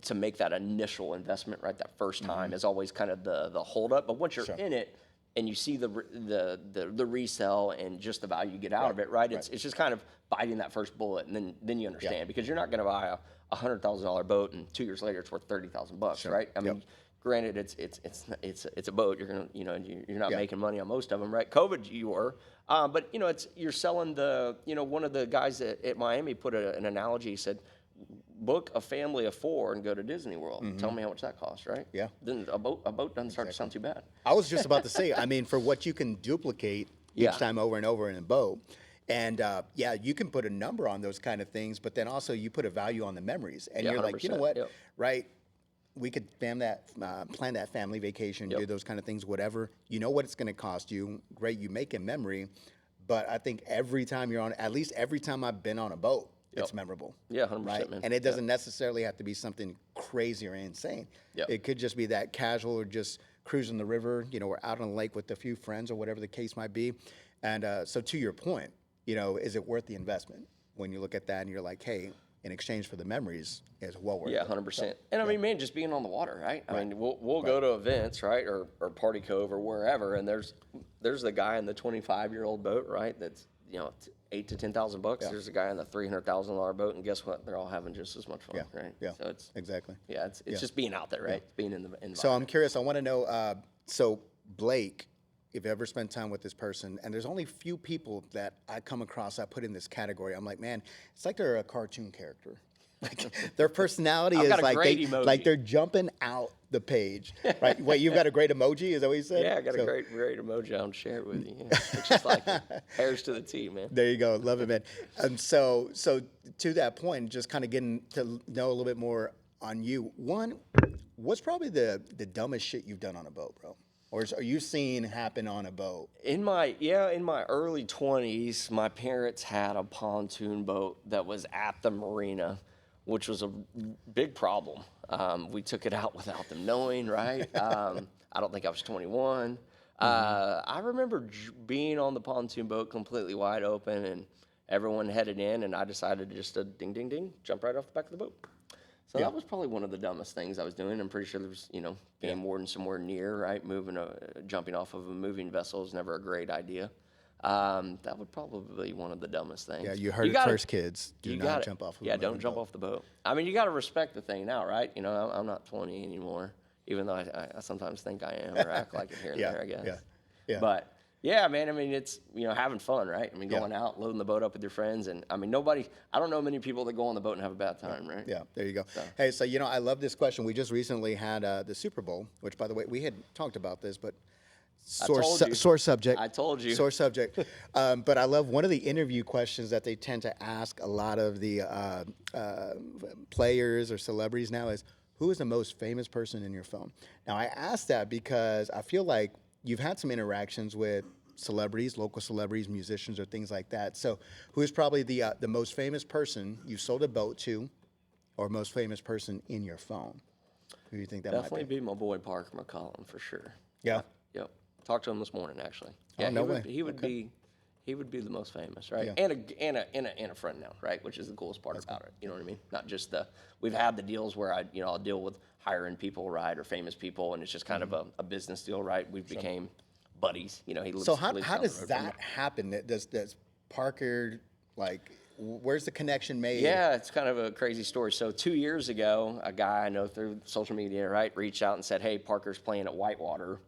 to make that initial investment, right, that first time is always kind of the holdup. But once you're in it, and you see the resell and just the value you get out of it, right? It's just kind of biting that first bullet, and then you understand because you're not going to buy a $100,000 boat and 2 years later it's worth $30,000, right? I mean, granted, it's a boat. You're gonna, you're not making money on most of them, right? COVID, you were, but you're selling one of the guys at Miami put an analogy. He said, book a family of 4 and go to Disney World. Tell me how much that costs, right? Yeah. Then a boat doesn't start to sound too bad. I was just about to say, I mean, for what you can duplicate each time over and over in a boat. And you can put a number on those kind of things, but then also you put a value on the memories. And you're like, you know what, right? We could plan that family vacation, do those kind of things, whatever. You know what it's going to cost you. Great, you make a memory. But I think every time you're on, at least every time I've been on a boat, it's memorable. Yeah, 100%, right? man. And it doesn't necessarily have to be something crazy or insane. It could just be that casual or just cruising the river, or out on the lake with a few friends or whatever the case might be. And so to your point, is it worth the investment? When you look at that and you're like, hey, in exchange for the memories, is well worth it. 100%. So, and I mean, man, just being on the water, right? I mean, we'll go to events, right, or Party Cove or wherever, and there's the guy in the 25-year-old boat, right? That's $8,000 to $10,000. There's a guy in the $300,000 boat, and guess what? They're all having just as much fun, right? Yeah. So it's exactly. Yeah, it's just being out there, right? Being in the So I'm curious. I want to know. So Blake, if you ever spent time with this person, and there's only few people that I come across I put in this category. I'm like, man, it's like they're a cartoon character. Like their personality is like they're jumping out the page, right? Wait, you've got a great emoji? Is that what you said? Yeah, I got a great emoji. I'll share it with you. Yeah. It's just like hairs to the T, man. There you go. Love it, man. So to that point, just kind of getting to know a little bit more on you. One, what's probably the dumbest shit you've done on a boat, bro? Or are you seeing happen on a boat? In my early 20s, my parents had a pontoon boat that was at the marina, which was a big problem. We took it out without them knowing, right? I don't think I was 21. I remember being on the pontoon boat completely wide open and everyone headed in, and I decided to just ding, ding, ding, jump right off the back of the boat. So that was probably one of the dumbest things I was doing. I'm pretty sure there was, game warden somewhere near, right? Jumping off of a moving vessel is never a great idea. That would probably be one of the dumbest things. Yeah, you heard it first, kids. Do not jump off of don't jump off the boat. I mean, you got to respect the thing now, right? I'm not 20 anymore, even though I sometimes think I am or act like it here and there, I guess. Yeah. But, yeah, man, I mean, it's, having fun, right? I mean, going out, loading the boat up with your friends. And, I mean, I don't know many people that go on the boat and have a bad time, right? Yeah, there you go. So. Hey, so, I love this question. We just recently had the Super Bowl, which, by the way, we had talked about this, but sore subject. I told you. Sore subject. But I love one of the interview questions that they tend to ask a lot of the players or celebrities now is, who is the most famous person in your phone? Now, I ask that because I feel like you've had some interactions with celebrities, local celebrities, musicians, or things like that. So who is probably the most famous person you sold a boat to, or most famous person in your phone? Who do you think that Definitely might be? Definitely be my boy Parker McCollum for sure. Yeah. Yep. Talked to him this morning actually. Yeah, he would be the most famous, right? Yeah. And a friend now, right? Which is the coolest part about it. You know what I mean? Not just we've had the deals where I'll deal with hiring people, right, or famous people, and it's just kind of a business deal, right? We've became buddies. He lives. So how does that happen? Does Parker where's the connection made? Yeah, it's kind of a crazy story. So 2 years ago, a guy I know through social media, right, reached out and said, "Hey, Parker's playing at Whitewater.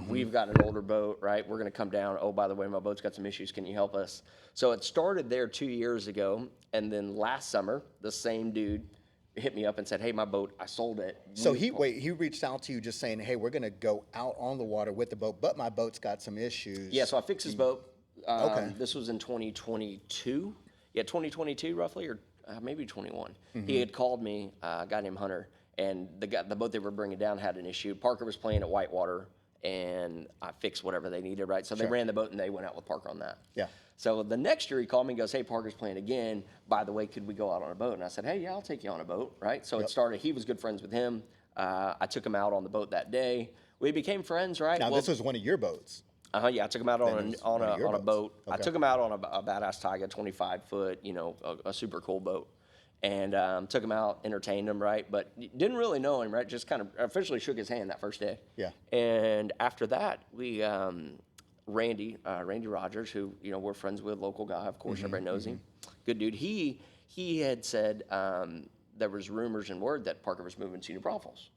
We've got an older boat, right? We're going to come down. Oh, by the way, my boat's got some issues. Can you help us?" So it started there 2 years ago, and then last summer, the same dude hit me up and said, "Hey, my boat, I sold it." So he reached out to you just saying, "Hey, we're going to go out on the water with the boat, but my boat's got some issues." Yeah, so I fixed his boat. Okay. This was in 2022. Yeah, 2022 roughly, or maybe 21. He had called me, a guy named Hunter, and the boat they were bringing down had an issue. Parker was playing at Whitewater, and I fixed whatever they needed, right? So they ran the boat, and they went out with Parker on that. Yeah. So the next year he called me and goes, "Hey, Parker's playing again. By the way, could we go out on a boat?" And I said, "Hey, yeah, I'll take you on a boat," right? So it started. He was good friends with him. I took him out on the boat that day. We became friends, right? Now, this was one of your boats. Yeah, I took him out on a boat. Okay. I took him out on a badass Tiger, 25-foot, a super cool boat. and took him out, entertained him, right? But didn't really know him, right? Just kind of officially shook his hand that first day. Yeah. And after that, we Randy Rogers, who we're friends with, local guy, of course, everybody knows him, good dude. He had said there was rumors and word that Parker was moving to New Braunfels.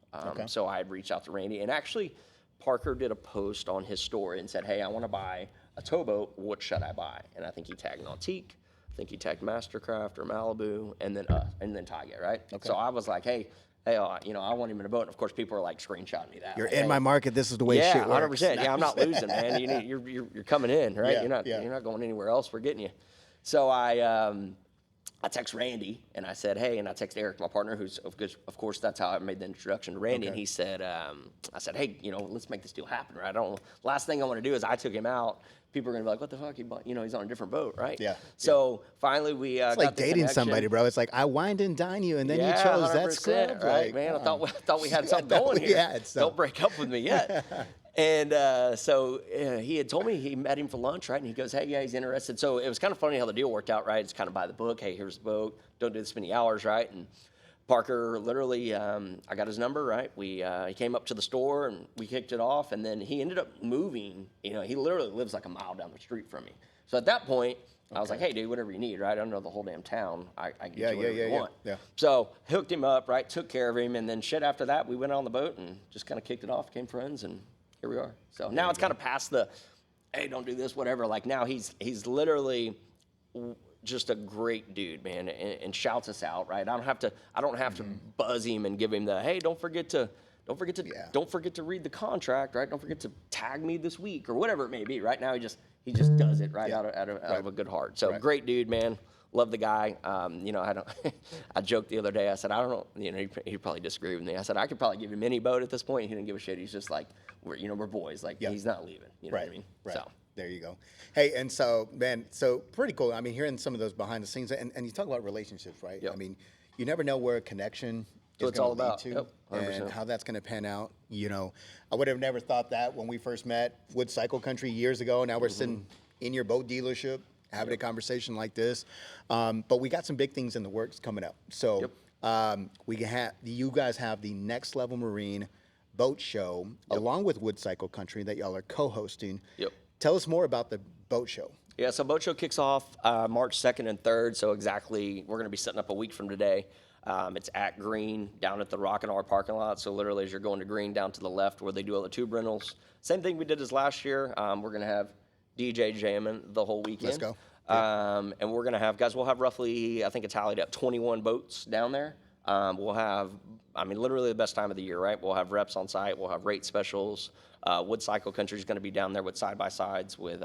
So I had reached out to Randy, and actually Parker did a post on his story and said, "Hey, I want to buy a towboat. What should I buy?" And I think he tagged Nautique. I think he tagged Mastercraft or Malibu, and then Tiget, right? Okay. So I was like, hey, I want him in a boat. And of course, people are like screenshotting me that. You're like, in my market. This is the way shit works. 100%. Yeah, I'm not losing, man. You're coming in, right? Yeah, You're not going anywhere else. We're getting you. So I text Randy and I said, hey, and I text Eric, my partner, who's of course that's how I made the introduction to Randy. Okay. And he said, I said, hey, let's make this deal happen, right? Last thing I want to do is I took him out. People are gonna be like, what the fuck? He's on a different boat, right? Yeah. So finally we it's like dating somebody, bro. It's like I wined and dine you, and then you chose that scrub, right? Like, man, I thought we had something going here. Don't break up with me yet. And so he had told me he met him for lunch, right? And he goes, hey, yeah, he's interested. So it was kind of funny how the deal worked out, right? It's kind of by the book. Hey, here's the boat. Don't do this many hours, right? And Parker literally, I got his number, right? He came up to the store and we kicked it off, and then he ended up moving. He literally lives like a mile down the street from me. So at that point, I was like, hey, dude, whatever you need, right? I don't know the whole damn town. I can get you whatever you want. Yeah. So hooked him up, right? Took care of him, and then shit after that, we went on the boat and just kind of kicked it off, became friends, and here we are. So now it's kind of past the, hey, don't do this, whatever. Like now he's literally just a great dude, man, and shouts us out, right? I don't have to buzz him and give him the, hey, don't forget to read the contract, right? Don't forget to tag me this week or whatever it may be. Right now he just does it out of a good heart. So great dude, man. Love the guy. I joked the other day. I said, I don't know. He'd probably disagree with me. I said I could probably give him any boat at this point. He didn't give a shit. He's just like, we're boys. Like he's not leaving. You know what I mean? Right. So. There you go. Hey, and so, man, pretty cool. I mean, hearing some of those behind the scenes, and you talk about relationships, right? Yep. I mean, you never know where a connection is going to lead to, yep, and how that's going to pan out. I would have never thought that when we first met Wood Cycle Country years ago. Now we're sitting in your boat dealership having a conversation like this. But we got some big things in the works coming up. So you guys have the Next Level Marine boat show along with Wood Cycle Country that y'all are co-hosting. Yep. Tell us more about the boat show. Yeah, so boat show kicks off March 2nd and 3rd. So exactly, we're going to be setting up a week from today. It's at Green, down at the Rock and R parking lot. So literally, as you're going to Green, down to the left where they do all the tube rentals. Same thing we did as last year. We're going to have DJ jamming the whole weekend. Let's go. And we're going to have, we'll have roughly, I think it's tallied up 21 boats down there. We'll have, literally the best time of the year, right? We'll have reps on site. We'll have rate specials. Wood Cycle Country is going to be down there with side-by-sides with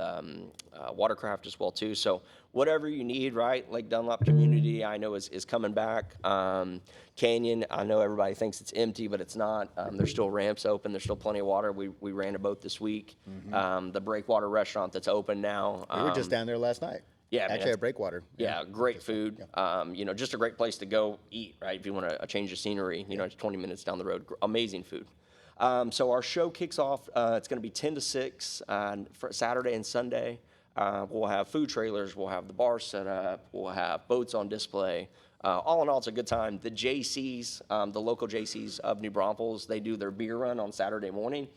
watercraft as well, too. So whatever you need, right? Lake Dunlop community, I know is coming back. Canyon, I know everybody thinks it's empty, but it's not. There's still ramps open. There's still plenty of water. We ran a boat this week. The Breakwater restaurant that's open now. We were just down there last night. Yeah, actually at Breakwater. Yeah, great food. Yeah. Just a great place to go eat, right? If you want a change of scenery, it's 20 minutes down the road. Amazing food. So our show kicks off. It's going to be 10 to 6 for Saturday and Sunday. We'll have food trailers. We'll have the bar set up. We'll have boats on display. All in all, it's a good time. The JCs, the local JCs of New Braunfels, they do their beer run on Saturday morning,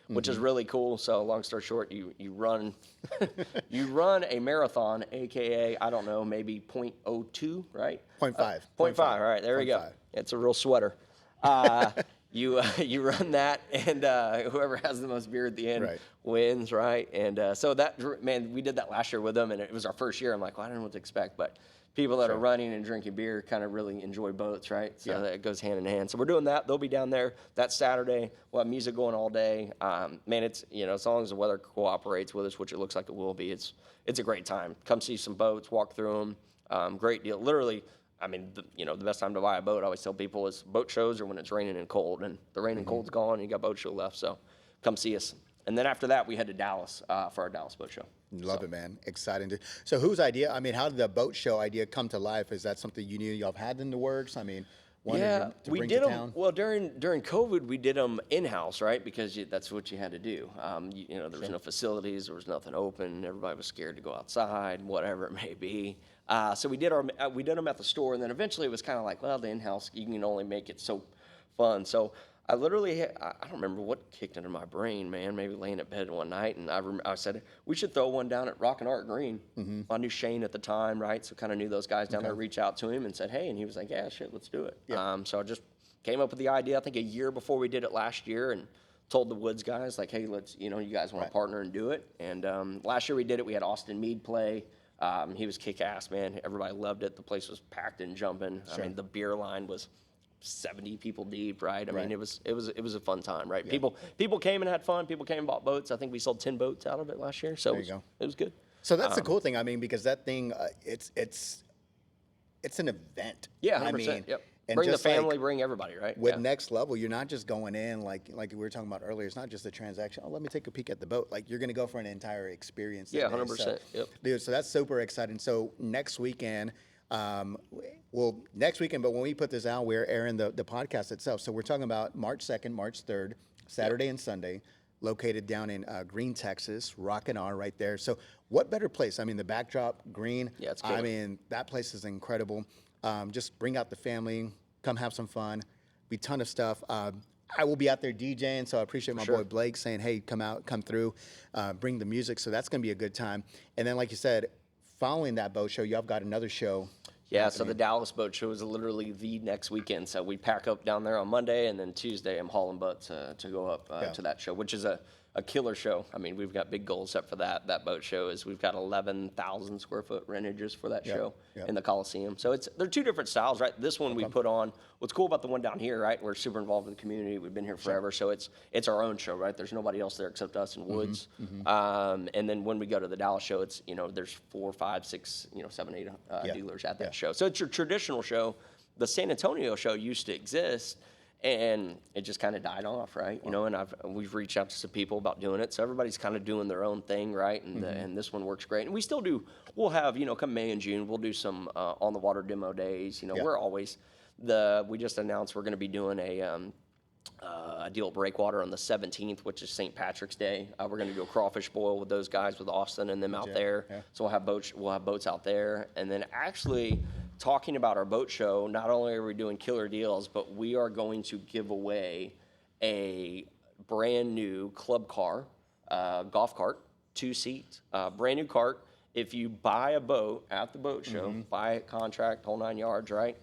which is really cool. So long story short, you run you run a marathon, aka I don't know, maybe 0.02, right? 0.5. 0.5. All right, there we go. It's a real sweater. You run that, and whoever has the most beer at the end wins, right? And so that, man, we did that last year with them, and it was our first year. I'm like, well, I don't know what to expect, but people that are running and drinking beer kind of really enjoy boats, right? So that goes hand in hand. So we're doing that. They'll be down there that Saturday. We'll have music going all day. Man, it's, as long as the weather cooperates with us, which it looks like it will be, it's a great time. Come see some boats, walk through them. Great deal. Literally, the best time to buy a boat, I always tell people, is boat shows or when it's raining and cold. And the rain and cold's gone, and you got boat show left. So come see us. And then after that, we head to Dallas for our Dallas boat show. Love it, man. Exciting. So whose idea? How did the boat show idea come to life? Is that something you knew y'all had in the works? To we bring did to them. town? Well, during COVID, we did them in-house, right? Because that's what you had to do. There was no facilities, there was nothing open. Everybody was scared to go outside, whatever it may be. So we did them at the store, and then eventually it was kind of like, well, the in-house, you can only make it so fun. So I literally, I don't remember what kicked into my brain, man. Maybe laying in bed one night, and I said, we should throw one down at Rock and Art Green. I knew Shane at the time, right? So kind of knew those guys down there. Reached out to him and said, hey, and he was like, yeah, shit, let's do it. So I just came up with the idea, I think a year before we did it last year, and told the Woods guys, like, hey, let's, you guys want to partner and do it. And last year we did it. We had Austin Meade play. He was kick-ass, man. Everybody loved it. The place was packed and jumping. I mean, the beer line was 70 people deep, right? I mean, it was a fun time, right? People came and had fun. People came and bought boats. I think we sold 10 boats out of it last year. So it was good. So that's the cool thing. I mean, because that thing, it's an event. Yeah, 100%. I mean, yep. And Bring the family, like, bring everybody, right? With Next Level, you're not just going in like we were talking about earlier. It's not just a transaction. Oh, let me take a peek at the boat. Like, you're going to go for an entire experience. Yeah, 100%. So, yep. Dude, so that's super exciting. So next weekend, but when we put this out, we're airing the podcast itself. So we're talking about March 2nd, March 3rd, Saturday and Sunday, located down in Green, Texas, Rock and R right there. So what better place? I mean, the backdrop, Green. Yeah, it's cool. I mean, that place is incredible. Just bring out the family, come have some fun. Be a ton of stuff. I will be out there DJing, so I appreciate my boy Blake saying, hey, come out, come through, bring the music. So that's going to be a good time. And then, like you said, following that boat show, y'all got another show. Yeah, so the Dallas Boat Show is literally the next weekend. So we pack up down there on Monday, and then Tuesday I'm hauling butts to go up to that show, which is a killer show. I mean, we've got big goals set for that boat show. Is we've got 11,000 square foot rentages for that show in the Coliseum. So they're two different styles, right? This one we put on. What's cool about the one down here, right? We're super involved with the community. We've been here forever, so it's our own show, right? There's nobody else there except us and Woods. And then when we go to the Dallas show, it's there's 4, 5, 6, 7, 8 dealers at that show. So it's your traditional show. The San Antonio show used to exist. And it just kind of died off, right? And we've reached out to some people about doing it. So everybody's kind of doing their own thing, right? And and this one works great. And we still do. We'll have come May and June, we'll do some on the water demo days. We're always we just announced we're going to be doing a deal at Breakwater on the 17th, which is St. Patrick's Day. We're going to do a crawfish boil with those guys, with Austin and them out there. Yeah. So we'll have boats out there, and then actually. Talking about our boat show, not only are we doing killer deals, but we are going to give away a brand new club car, golf cart, 2-seat, brand new cart. If you buy a boat at the boat show, buy a contract, whole 9 yards, right?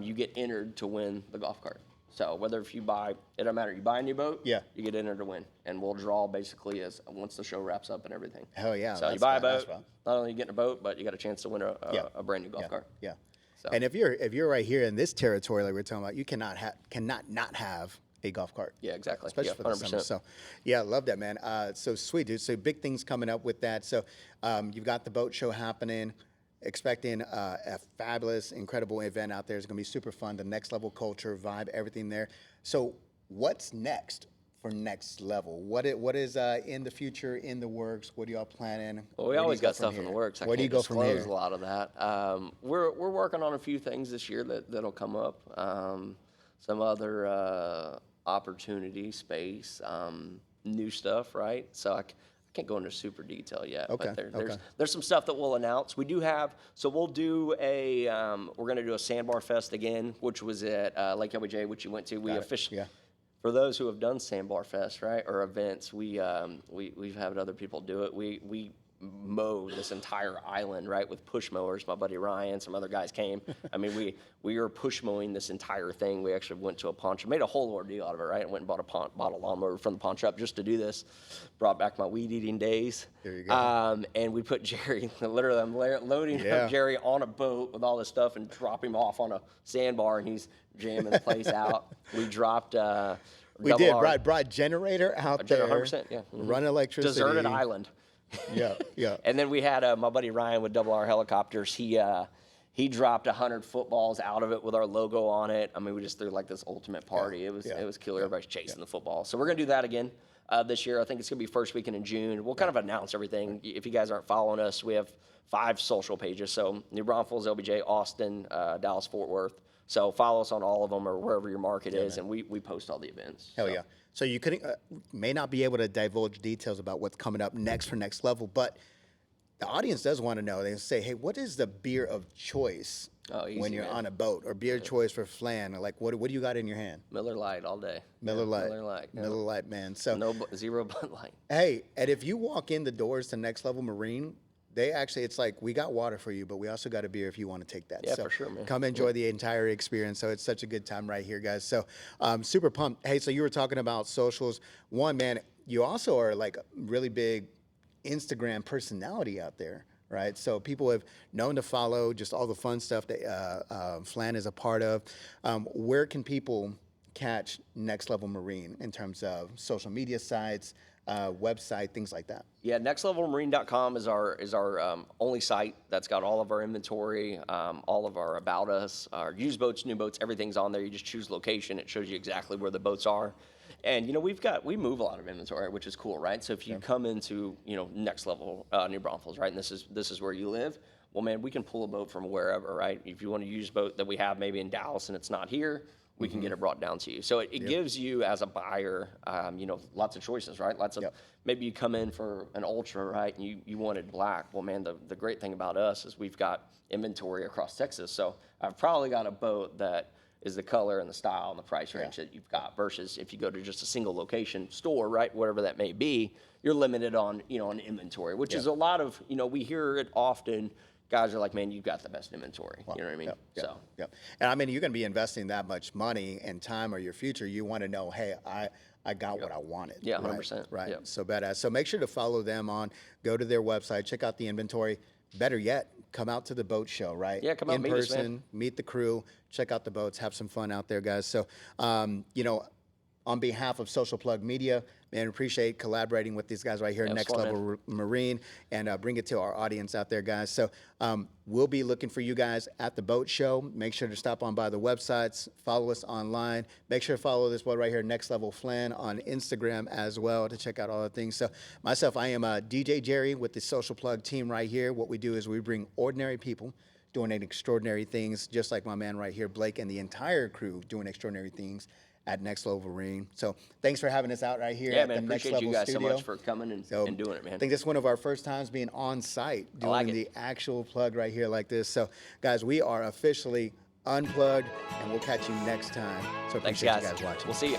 You get entered to win the golf cart. So whether if you buy, it doesn't matter. You buy a new boat, you get entered to win, and we'll draw basically once the show wraps up and everything. Hell yeah! So you buy a boat, not only you get a boat, but you got a chance to win a brand new golf cart. Yeah. So. And if you're right here in this territory, like we're talking about, you cannot not have a golf cart. Yeah, exactly. Especially for the summer. So, yeah, I love that, man. So sweet, dude. So big things coming up with that. So you've got the boat show happening. Expecting a fabulous, incredible event out there. It's going to be super fun. The Next Level culture, vibe, everything there. So what's next for Next Level? What is in the future, in the works? What are y'all planning? Well, we always got stuff in the works. Where do you go from here? A lot of that. We're working on a few things this year that'll come up. Some other opportunity space, new stuff, right? So I can't go into super detail yet. Okay. But there's some stuff that we'll announce. We do have. So we'll do we're going to do a Sandbar Fest again, which was at Lake LBJ, which you went to. We officially. Yeah. For those who have done Sandbar Fest, right, or events, we've had other people do it. We mowed this entire island, right, with push mowers. My buddy Ryan, some other guys came. I mean, we were push mowing this entire thing. We actually went to a pawn shop, made a whole ordeal out of it, right? I went and bought a lawnmower from the pawn shop just to do this. Brought back my weed eating days. There you go. And we put Jerry, literally, I'm loading up Jerry on a boat with all this stuff and drop him off on a sandbar, and he's jamming the place out. We dropped. We did. Brought generator out there. 100%, yeah. Run electricity. Deserted island. Yeah. And then we had my buddy Ryan with R Helicopters. He dropped 100 footballs out of it with our logo on it. I mean, we just threw like this ultimate party. It was killer. Everybody's chasing the football. So we're gonna do that again this year. I think it's gonna be first weekend in June. We'll kind of announce everything. If you guys aren't following us, we have 5 social pages. So New Braunfels, LBJ, Austin, Dallas, Fort Worth. So follow us on all of them or wherever your market is, and we post all the events. Hell yeah. So you may not be able to divulge details about what's coming up next for Next Level, but the audience does want to know. They say, hey, what is the beer of choice Easy, when you're man. on a boat, or beer choice for Flan? Like, what do you got in your hand? Miller Lite all day. Miller Lite. Miller Lite. Yeah. Miller Lite, man. So Zero Bud Light. hey, and if you walk in the doors to Next Level Marine, it's like, we got water for you, but we also got a beer if you want to take that. Yeah, so for sure, man. Come enjoy the entire experience. So it's such a good time right here, guys. So super pumped. Hey, so you were talking about socials. One, man, you also are like a really big Instagram personality out there, right? So people have known to follow just all the fun stuff that Flan is a part of. Where can people catch Next Level Marine in terms of social media sites, website, things like that? Yeah, nextlevelmarine.com is our only site that's got all of our inventory, all of our about us, our used boats, new boats, everything's on there. You just choose location. It shows you exactly where the boats are. And, we move a lot of inventory, which is cool, right? So if you come into, Next Level New Braunfels, right, and this is where you live, well, man, we can pull a boat from wherever, right? If you want to use a boat that we have maybe in Dallas and it's not here, we can get it brought down to you. So it gives you as a buyer, lots of choices, right? Maybe you come in for an Ultra, right, and you wanted black. Well, man, the great thing about us is we've got inventory across Texas. So I've probably got a boat that is the color and the style and the price range that you've got, versus if you go to just a single location store, right, whatever that may be, you're limited on, on inventory, which is a lot of, we hear it often. Guys are like, man, you've got the best inventory. You know what I mean? And I mean, you're going to be investing that much money and time or your future. You want to know, hey, I got what I wanted. Yeah, 100%. Right. Yep. So badass. So make sure to follow them go to their website, check out the inventory. Better yet, come out to the boat show, right? Yeah, come out, in meet us, person, man. meet the crew, check out the boats, have some fun out there, guys. So, on behalf of Social Plug Media, man, appreciate collaborating with these guys right here, Next Level Marine, and bring it to our audience out there, guys. So we'll be looking for you guys at the boat show. Make sure to stop on by the websites, follow us online. Make sure to follow this boy right here, Next Level Flan, on Instagram as well, to check out all the things. So myself, I am DJ Jerry with the Social Plug team right here. What we do is we bring ordinary people doing extraordinary things, just like my man right here, Blake, and the entire crew doing extraordinary things at Next Level Marine. So thanks for having us out right here at the Next Level Appreciate you guys studio. so much for coming and doing it, man. I think this is one of our first times being on site doing the actual plug right here like this. So guys, we are officially unplugged, and we'll catch you next time. So appreciate you guys watching. We'll see you.